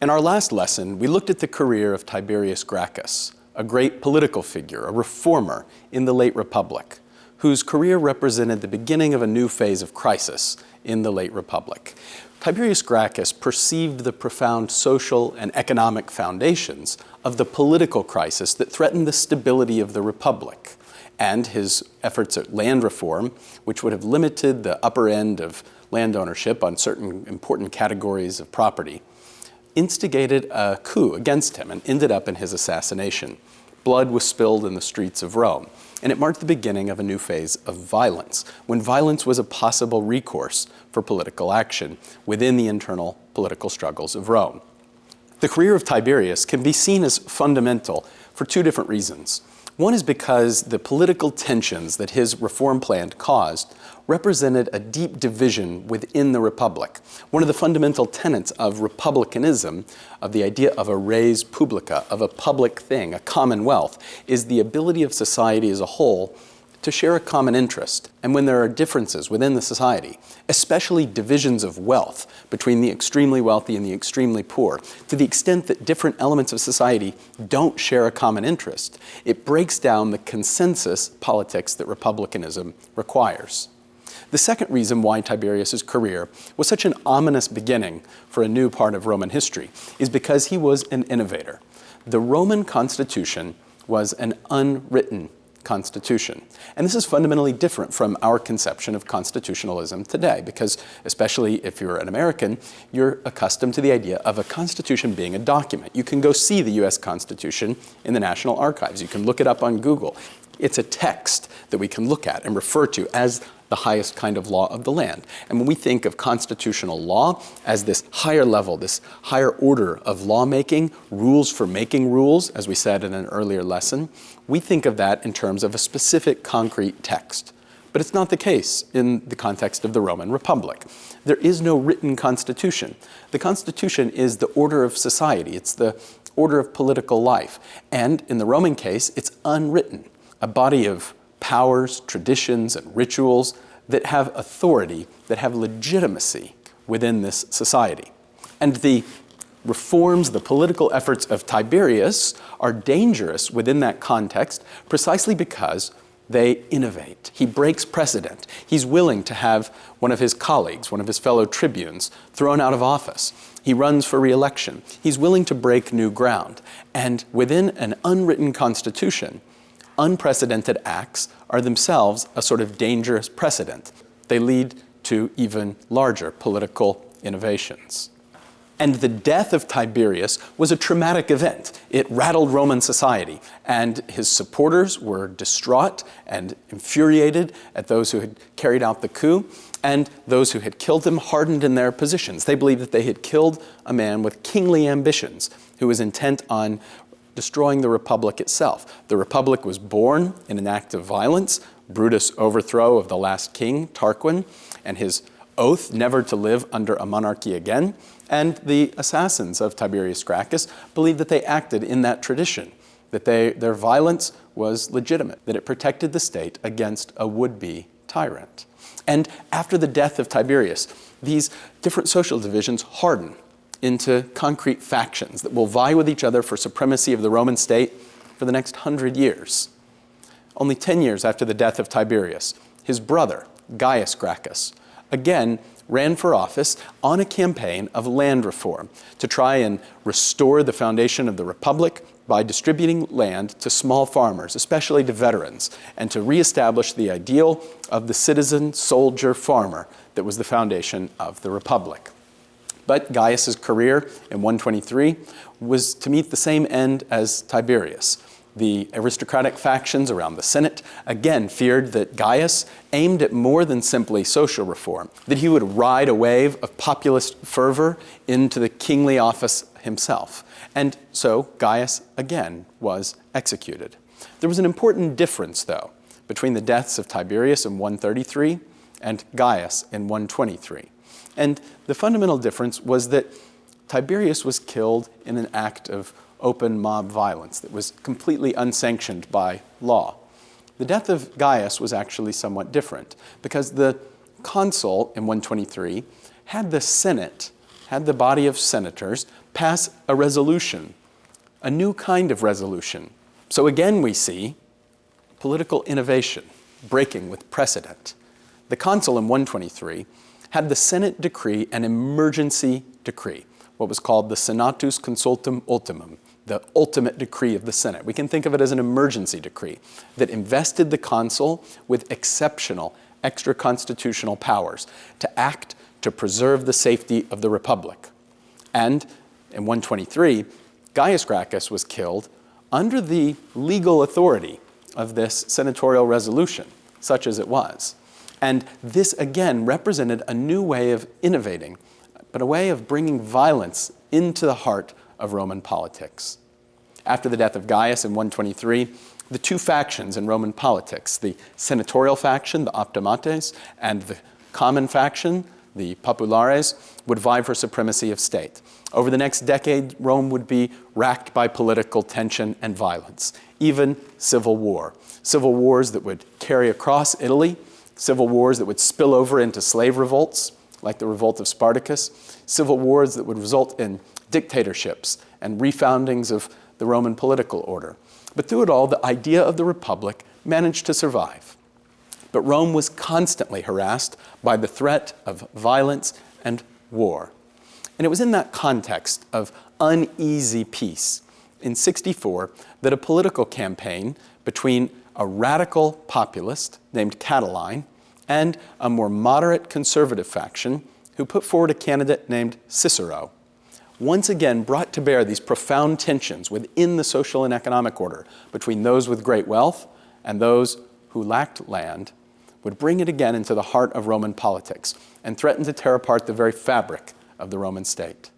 In our last lesson, we looked at the career of Tiberius Gracchus, a great political figure, a reformer in the late Republic, whose career represented the beginning of a new phase of crisis in the late Republic. Tiberius Gracchus perceived the profound social and economic foundations of the political crisis that threatened the stability of the Republic, and his efforts at land reform, which would have limited the upper end of land ownership on certain important categories of property, instigated a coup against him and ended up in his assassination. Blood was spilled in the streets of Rome, and it marked the beginning of a new phase of violence, when violence was a possible recourse for political action within the internal political struggles of Rome. The career of Tiberius can be seen as fundamental for two different reasons. One is because the political tensions that his reform plan caused represented a deep division within the Republic. One of the fundamental tenets of republicanism, of the idea of a res publica, of a public thing, a commonwealth, is the ability of society as a whole to share a common interest. And when there are differences within the society, especially divisions of wealth between the extremely wealthy and the extremely poor, to the extent that different elements of society don't share a common interest, it breaks down the consensus politics that republicanism requires. The second reason why Tiberius's career was such an ominous beginning for a new part of Roman history is because he was an innovator. The Roman constitution was an unwritten constitution. And this is fundamentally different from our conception of constitutionalism today, because especially if you're an American, you're accustomed to the idea of a constitution being a document. You can go see the US Constitution in the National Archives. You can look it up on Google. It's a text that we can look at and refer to as the highest kind of law of the land. And when we think of constitutional law as this higher level, this higher order of lawmaking, rules for making rules, as we said in an earlier lesson, we think of that in terms of a specific concrete text. But it's not the case in the context of the Roman Republic. There is no written constitution. The constitution is the order of society. It's the order of political life. And in the Roman case, it's unwritten, a body of powers, traditions, and rituals that have authority, that have legitimacy within this society. And the reforms, the political efforts of Tiberius are dangerous within that context precisely because they innovate. He breaks precedent. He's willing to have one of his colleagues, one of his fellow tribunes, thrown out of office. He runs for re-election. He's willing to break new ground. And within an unwritten constitution, unprecedented acts are themselves a sort of dangerous precedent. They lead to even larger political innovations. And the death of Tiberius was a traumatic event. It rattled Roman society, and his supporters were distraught and infuriated at those who had carried out the coup, and those who had killed him hardened in their positions. They believed that they had killed a man with kingly ambitions who was intent on destroying the Republic itself. The Republic was born in an act of violence, Brutus' overthrow of the last king, Tarquin, and his oath never to live under a monarchy again. And the assassins of Tiberius Gracchus believed that they acted in that tradition, that their violence was legitimate, that it protected the state against a would-be tyrant. And after the death of Tiberius, these different social divisions harden into concrete factions that will vie with each other for supremacy of the Roman state for the next 100 years. Only 10 years after the death of Tiberius, his brother, Gaius Gracchus, again ran for office on a campaign of land reform to try and restore the foundation of the Republic by distributing land to small farmers, especially to veterans, and to reestablish the ideal of the citizen, soldier, farmer that was the foundation of the Republic. But Gaius's career in 123 was to meet the same end as Tiberius. The aristocratic factions around the Senate again feared that Gaius aimed at more than simply social reform, that he would ride a wave of populist fervor into the kingly office himself. And so Gaius again was executed. There was an important difference, though, between the deaths of Tiberius in 133 and Gaius in 123. And the fundamental difference was that Tiberius was killed in an act of open mob violence that was completely unsanctioned by law. The death of Gaius was actually somewhat different because the consul in 123 had the Senate had the body of senators pass a resolution, a new kind of resolution. So again we see political innovation, breaking with precedent. The consul in 123 had the Senate decree an emergency decree, what was called the Senatus Consultum Ultimum, the ultimate decree of the Senate. We can think of it as an emergency decree that invested the consul with exceptional extra-constitutional powers to act to preserve the safety of the Republic. And in 123, Gaius Gracchus was killed under the legal authority of this senatorial resolution, such as it was. And this, again, represented a new way of innovating, but a way of bringing violence into the heart of Roman politics. After the death of Gaius in 123, the two factions in Roman politics, the senatorial faction, the optimates, and the common faction, the populares, would vie for supremacy of state. Over the next decade, Rome would be racked by political tension and violence, even civil war. Civil wars that would carry across Italy, civil wars that would spill over into slave revolts, like the revolt of Spartacus, civil wars that would result in dictatorships and refoundings of the Roman political order. But through it all, the idea of the Republic managed to survive. But Rome was constantly harassed by the threat of violence and war. And it was in that context of uneasy peace in 64 that a political campaign between a radical populist named Catiline and a more moderate conservative faction who put forward a candidate named Cicero once again brought to bear these profound tensions within the social and economic order between those with great wealth and those who lacked land, would bring it again into the heart of Roman politics and threaten to tear apart the very fabric of the Roman state.